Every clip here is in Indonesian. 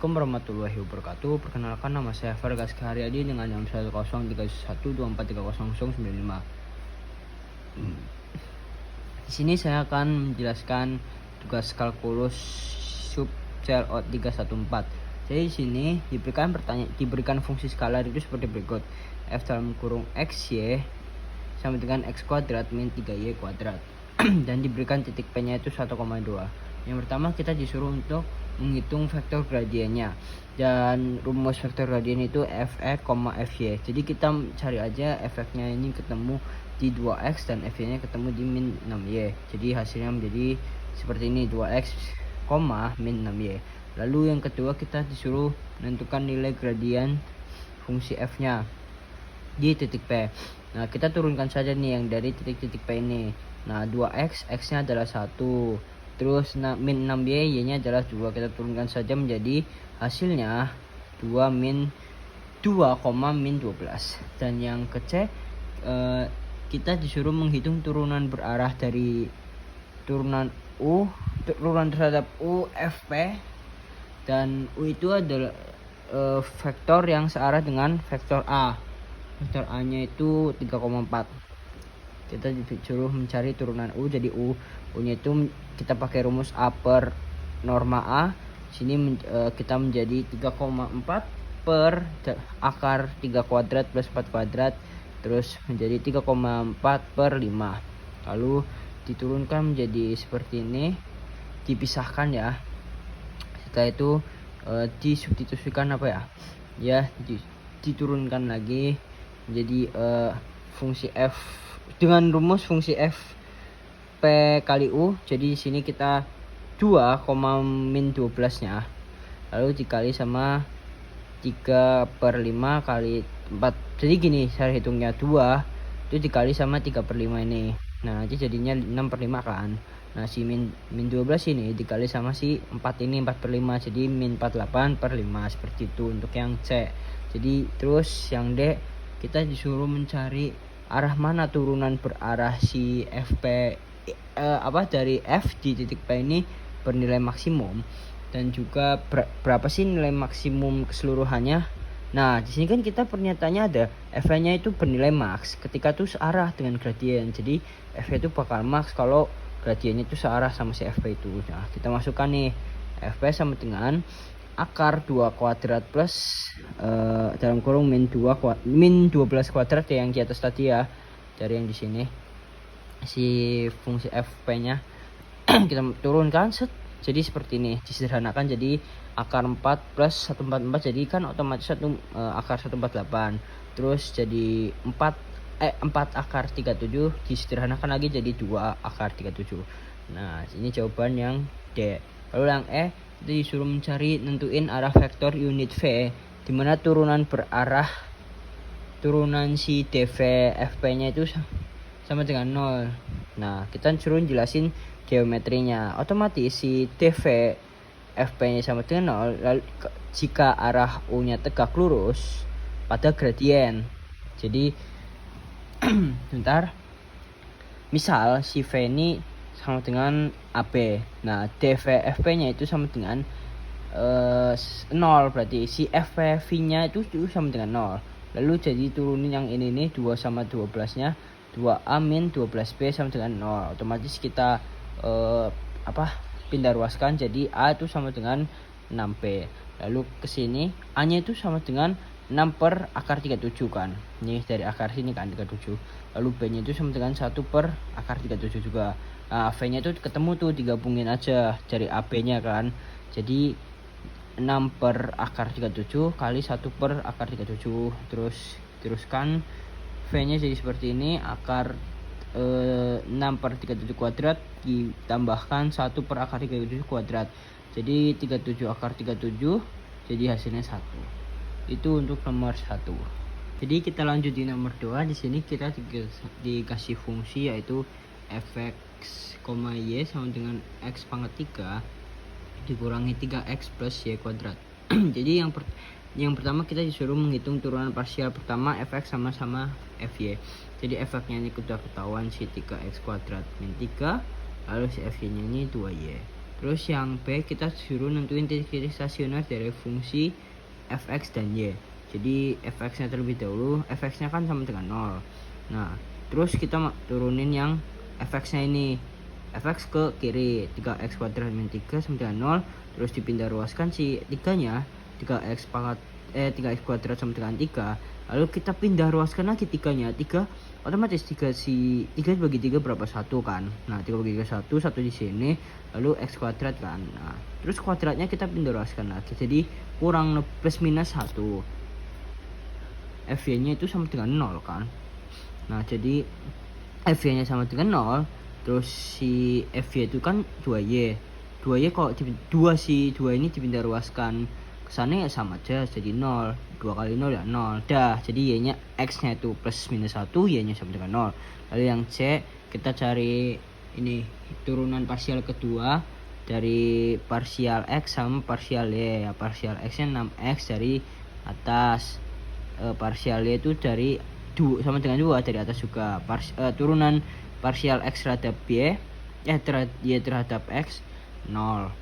Assalamualaikum warahmatullahi wabarakatuh. Perkenalkan, nama saya Fargas Kaharyadi dengan nomor 10312430095. Di sini saya akan menjelaskan tugas kalkulus sub cell out 314. Jadi di sini diberikan fungsi skalar itu seperti berikut. F dalam kurung x y sama dengan x kuadrat min 3y kuadrat. Dan diberikan titik P-nya itu 1,2. Yang pertama kita disuruh untuk menghitung vektor gradiennya, dan rumus vektor gradien itu fx, fy. Jadi kita cari aja fx-nya ini ketemu di 2x dan fy-nya ketemu di min 6y. Jadi hasilnya menjadi seperti ini, 2x, min 6y. Lalu yang kedua kita disuruh menentukan nilai gradien fungsi f-nya di titik P. Nah, kita turunkan saja nih yang dari titik-titik P ini. Nah, 2x, x-nya adalah 1. Terus min 6y, y-nya adalah 2. Kita turunkan saja menjadi hasilnya 2 min 2, min 12. Dan yang ke C, kita disuruh menghitung turunan berarah dari turunan terhadap u, fp. Dan u itu adalah vektor yang searah dengan vektor a. Vektor a-nya itu 3,4. Kita disuruh mencari turunan u, jadi u-nya itu kita pakai rumus a per norma a. Sini kita menjadi 3,4 per akar 3 kuadrat plus 4 kuadrat, terus menjadi 3,4 per 5. Lalu diturunkan menjadi seperti ini, dipisahkan ya. Setelah itu disubstitusikan diturunkan lagi menjadi fungsi f dengan rumus fungsi f p kali u. Jadi di sini kita 2, min 12 nya lalu dikali sama 3 per 5 kali 4. Jadi gini cara hitungnya, 2 itu dikali sama 3 per 5 ini. Nah, nanti jadinya 6 per 5 kan. Nah, si min 12 ini dikali sama si 4 ini, 4 per 5, jadi min 48 per 5. Seperti itu untuk yang C. Jadi terus yang D, kita disuruh mencari arah mana turunan berarah si fp dari f di titik P ini bernilai maksimum, dan juga berapa sih nilai maksimum keseluruhannya. Nah, di sini kan kita pernyataannya ada f-nya itu bernilai max ketika itu searah dengan gradien. Jadi f itu bakal max kalau gradiennya itu searah sama si fp itu. Nah, kita masukkan nih fp sama dengan akar 2 kuadrat plus dalam kurung min 12 kuadrat ya, yang di atas tadi ya. Dari yang di sini si fungsi fp-nya kita turunkan set. Jadi seperti ini, disederhanakan jadi akar 4 plus 144, jadi kan otomatis akar 148. Terus jadi 4 akar 37, disederhanakan lagi jadi 2 akar 37. Nah, ini jawaban yang D. Lalu yang E, itu disuruh mencari nentuin arah vektor unit V, dimana turunan berarah turunan si dv fp-nya itu sama dengan 0. Nah, kita suruh jelasin geometrinya. Otomatis si dv fp-nya sama dengan 0 lalu jika arah u-nya tegak lurus pada gradien. Jadi bentar, misal si v ini sama dengan AB. Nah, dv fp-nya itu sama dengan 0, berarti si fv-nya itu sama dengan 0. Lalu jadi turunin yang ini nih, 2 sama 12 nya 2a min 12b sama dengan 0. Otomatis kita pindah ruaskan, jadi a itu sama dengan 6b. Lalu ke sini a nya itu sama dengan 6 per akar 37 kan. Ini dari akar sini kan 37. Lalu b nya itu sama dengan 1 per akar 37 juga. Nah, v nya itu ketemu tuh, digabungin aja dari ab nya kan. Jadi 6 per akar 37 kali 1 per akar 37. Teruskan v nya jadi seperti ini, akar 6 per 37 kuadrat ditambahkan 1 per akar 37 kuadrat. Jadi 37 akar 37, jadi hasilnya 1. Itu untuk nomor 1. Jadi kita lanjut di nomor 2. Di sini kita dikasih fungsi yaitu fx, y sama dengan x pangkat 3 dikurangi 3x plus y kuadrat. Jadi yang pertama kita disuruh menghitung turunan parsial pertama fx sama-sama fy. Jadi fx-nya ini sudah ketahuan si 3x kuadrat min 3, lalu si fy-nya ini 2y. Terus yang B kita suruh nentuin titik-titik stasioner dari fungsi fx dan y. Jadi fx-nya terlebih dahulu, fx-nya kan sama dengan 0. Nah, terus kita turunin yang fx-nya ini. Fx ke kiri, 3x kuadrat min 3 sama dengan 0. Terus dipindah ruaskan si 3-nya, 3x kuadrat sama dengan 3. Lalu kita pindah ruaskan lagi 3-nya. 3 otomatis 3 bagi 3 berapa? 1 kan. Nah, 3 bagi 3 1 di sini, lalu x kuadrat kan. Nah, terus kuadratnya kita pindah ruaskan lagi. Jadi kurang plus minus 1. FY-nya itu sama dengan 0 kan. Nah, jadi FY-nya sama dengan 0. Terus si FY itu kan 2Y. 2Y kalau 2 ini dipindah ruaskan ke sana ya sama aja, jadi 0. 2 kali 0 ya 0. Dah, jadi Y-nya X-nya itu plus minus 1, Y-nya sama dengan 0. Lalu yang C, kita cari ini turunan parsial kedua dari parsial X sama parsial Y. Ya, parsial X-nya 6X dari atas. Parsial Y itu dari 2 sama dengan 2 dari atas juga. Turunan parsial X terhadap Y, Y terhadap X 0.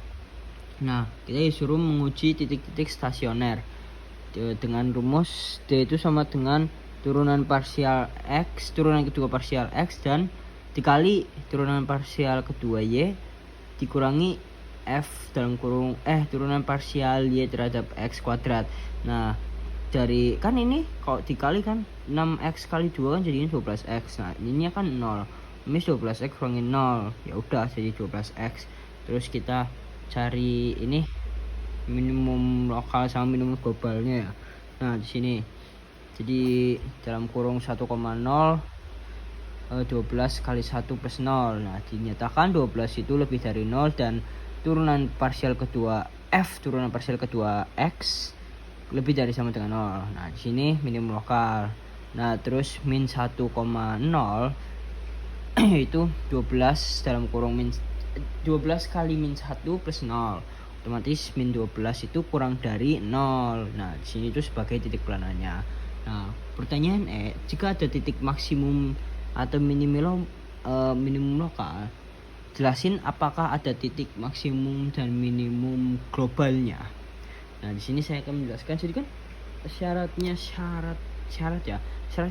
Nah, kita disuruh menguji titik-titik stasioner dengan rumus D itu sama dengan turunan parsial X, turunan kedua parsial X, dan dikali turunan parsial kedua Y dikurangi F dalam kurung turunan parsial Y terhadap X kuadrat. Nah, dari kan ini kalau dikali kan 6x kali 2 kan jadinya 12x. Nah, ini kan 0. Ini 12x kurangi 0. Ya udah jadi 12x. Terus kita cari ini minimum lokal sama minimum globalnya ya. Nah, di sini. Jadi dalam kurung 1,0 12 kali 1 plus 0. Nah, dinyatakan 12 itu lebih dari 0 dan turunan parsial kedua F, turunan parsial kedua X lebih dari sama dengan 0. Nah, di sini minimum lokal. Nah, terus min 1,0 itu 12 dalam kurung 12 kali min 1 plus 0. Otomatis min 12 itu kurang dari 0. Nah, di sini itu sebagai titik pelananya. Nah, pertanyaan jika ada titik maksimum atau minimum lokal, jelasin apakah ada titik maksimum dan minimum globalnya. Nah, di sini saya akan menjelaskan. Jadi kan syaratnya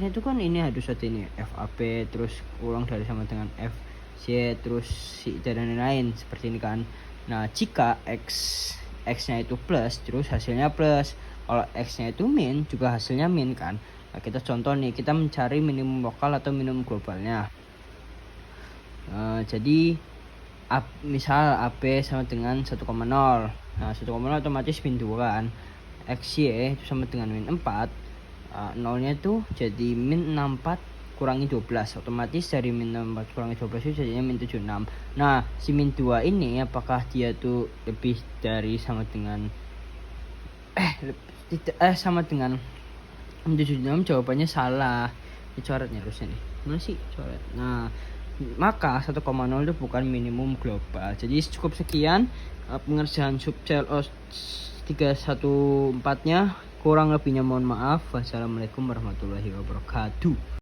itu kan ini harus ada ini FAB terus kurang dari sama dengan FC terus dan lain-lain seperti ini kan. Nah, jika X-nya itu plus terus hasilnya plus, kalau X-nya itu min juga hasilnya min kan. Nah, kita contoh nih, kita mencari minimum lokal atau minimum globalnya. Jadi misal AB sama dengan 1,0. Nah, 1,0 otomatis min 2 kan. XY itu sama dengan min 4. 0-nya itu jadi min 64 kurangi 12. Otomatis dari min 64 kurangi 12 itu jadinya min 76. Nah, si min 2 ini apakah dia tuh lebih dari sama dengan sama dengan min 76? Jawabannya salah. Ini coretnya harusnya nih. Mana sih coret? Nah, maka 1,0 itu bukan minimum global. Jadi cukup sekian pengerjaan subcell 314-nya. Kurang lebihnya mohon maaf. Wassalamualaikum warahmatullahi wabarakatuh.